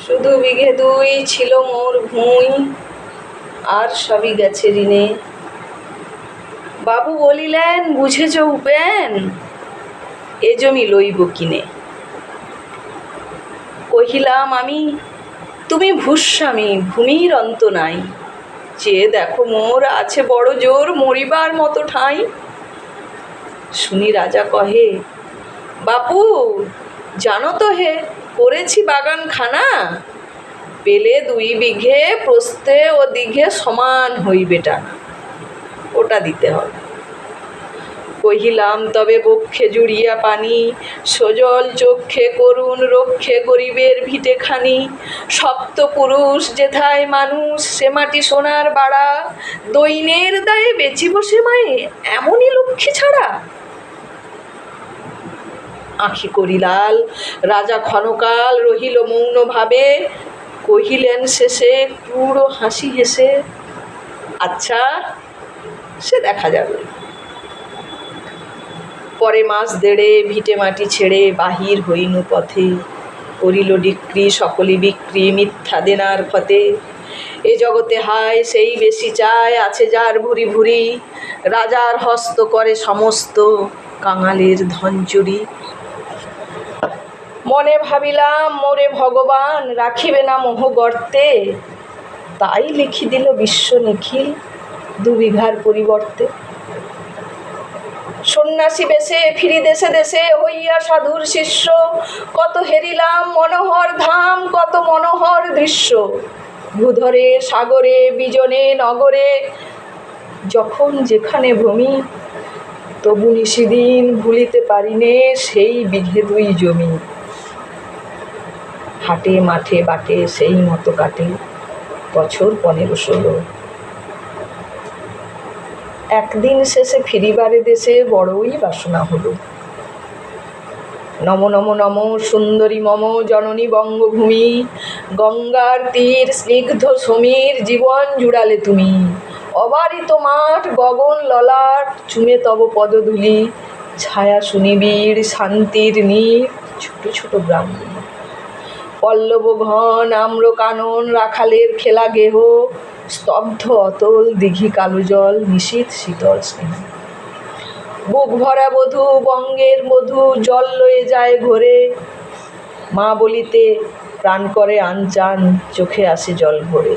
শুধু বিঘে দুই ছিল মোর ভুঁই, আর সবই গেছে ঋণে। বাবু বলিলেন, বুঝেছ উপেন, এ জমি লইব কিনে। কহিলাম আমি, তুমি ভূস্বামী, ভূমির অন্ত নাই। চেয়ে দেখো মোর আছে বড় জোর, মরিবার মতো ঠাঁই। শুনি রাজা কহে, বাপু জানো তো হে, করেছি বাগান খানা, পেলে 2 বিঘে প্রস্থে ও দীঘে সমান হইবে টানা, ওটা দিতে হবে। কহিলাম, তবে বক্ষে জুড়িয়া পানি, সজল চক্ষে করুণ রক্ষে গরিবের ভিটেখানি। সপ্তপুরুষ যেথায় মানুষ, সে মাটি সোনার বাড়া, দৈনের দায়ে বেচিব সে মায়ে, এমনই লক্ষ্মী ছাড়া। আঁখি করিলাল, রাজা ক্ষণকাল রহিল মৌন ভাবে, কহিলেন শেষে ক্রূর হাসি হেসে, আচ্ছা সে দেখা যাবে। পরে মাস দেড়ে ভিটে মাটি ছেড়ে বাহির হইনু পথে, করিল ডিক্রি সকলি বিক্রি মিথ্যা দেনার ফতে। এ জগতে হায় সেই বেশি চায়, আছে যার ভুরি ভুরি, রাজার হস্ত করে সমস্ত, কাঙালের ধন চুরি। মনে ভাবিলাম, মোরে ভগবান রাখিবে না মোহ গর্তে, তাই লিখি দিল বিশ্ব নিখিল 2 বিঘার পরিবর্তে। সন্ন্যাসী বেশে ফিরি দেশে দেশে, হইয়া সাধুর শিষ্য, কত হেরিলাম মনোহর ধাম, কত মনোহর দৃশ্য। ভূধরে সাগরে বিজনে নগরে, যখন যেখানে ভূমি, তবু নিশিদিন ভুলিতে পারিনে সেই বিঘে 2 জমি। হাটে মাঠে বাটে সেই মতো কাটে বছর 15-16। একদিন শেষে ফিরিবারে দেশে বড়ই বাসনা হলো। নম নম নম সুন্দরী মম জননী বঙ্গভূমি, গঙ্গার তীর স্নিগ্ধ সমীর, জীবন জুড়ালে তুমি। অবারিত মাঠ গগন ললাট, চুমে তব পদধূলি, ছায়া সুনিবিড় শান্তির নীড়, ছোট ছোট ব্রাহ্মণ। পল্লব ঘন আম্র কানন, রাখালের খেলা গেহ, স্তব্ধ অতল দিঘি কালো জল, নিশীথ শীতল স্নেহ। বুক ভরা বধূ বঙ্গের মধু, জল লয়ে যায় ঘরে, মা বলিতে প্রাণ করে আনচান, চোখে আসে জল ভরে।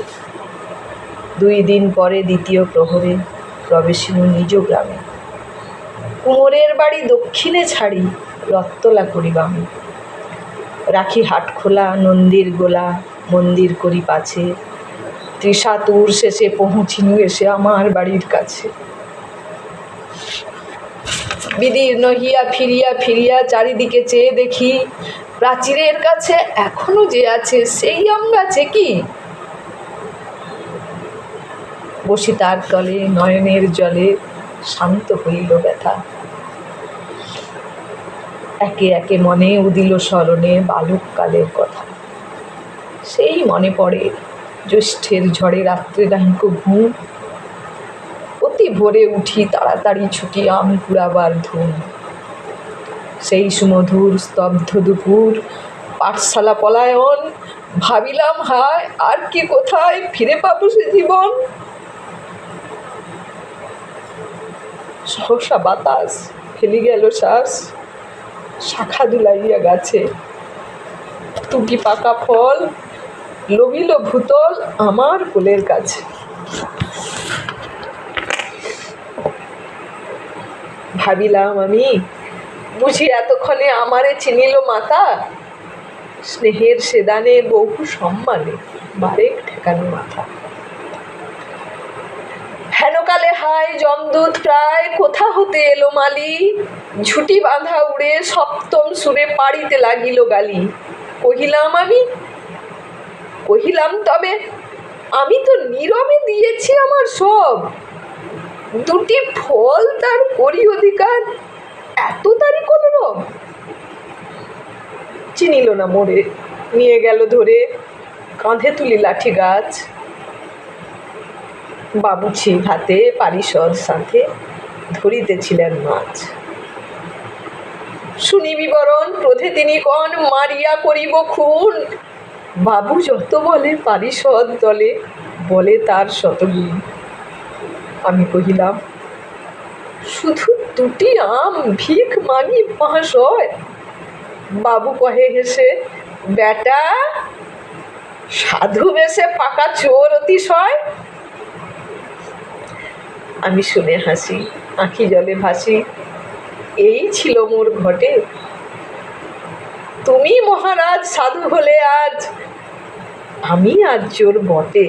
2 দিন পরে দ্বিতীয় প্রহরে প্রবেশিনু নিজ গ্রামে। কুমোরের বাড়ি দক্ষিণে ছাড়ি, রত্তলা করিবামে। রাখি হাট খোলা নন্দীর গোলা, মন্দির করি পাছে, ত্রিশাতুর শেষে পৌঁছিনু এসে আমার বাড়ির কাছে। বিদীর্ণ হিয়া ফিরিয়া ফিরিয়া চারিদিকে চেয়ে দেখি, প্রাচীরের কাছে এখনো যে আছে সেই আম গাছে কি। বসি তার তলে নয়নের জলে, শান্ত হইল ব্যথা। একে একে মনে উদিল স্মরণে বালককালের কথা। সেই মনে পড়ে জ্যৈষ্ঠের ঝড়ে রাত্রে নাহিক ঘুম, অতি ভোরে উঠি তাড়াতাড়ি ছুটি আম কুড়াবার ধুম। সেই সুমধুর স্তব্ধ দুপুর, পাঠশালা পলায়ন, ভাবিলাম হায় আর কি কোথায় ফিরে পাবো সে জীবন। সহসা বাতাস ফেলি গেল শ্বাস, শাখা দুলাইয়া গাছে, 2টি পাকা ফল লবিল ভূতল আমার কোলের কাছে। ভাবিলাম আমি, বুঝি এতক্ষণে আমারে চিনিল মাতা, স্নেহের সেদানে বহু সম্মানে বারেক ঠেকানো মাথা। হেনকালে হায় যমদূত প্রায়, কোথা হতে এলো মালি, ঝুটি বাঁধা উড়ে সপ্তম সুরে পাড়িতে লাগিল গালি। কহিলাম আমি, কহিলাম তবে আমি তো নীরবে দিয়েছি আমার সব, 2টি ফল তার করি অধিকার, এত তারি কলরব। চিনিল না মোরে, নিয়ে গেল ধরে, কাঁধে তুলি লাঠি গাছ। বাবুছি হাতে পারিষদ সাথে, ধরিতেছিলেন মাছ। শুনি বিবরণ ক্রোধে তিনি কন, মারিয়া করিব খুন, বাবু যত বলে পারিষদ দলে, বলে তার শতগুণ। আমি কহিলাম, শুধু দুটি আম ভিখ মাগি 5 হয়? বাবু কহে হেসে, বেটা, সাধু বেশে পাকা চোর অতিশয়। আমি শুনে হাসি, আঁখি জলে ভাসি। এই ছিল মোর ঘটে। তুমি মহারাজ সাধু হলে আজ, আমি আজ চোর বটে।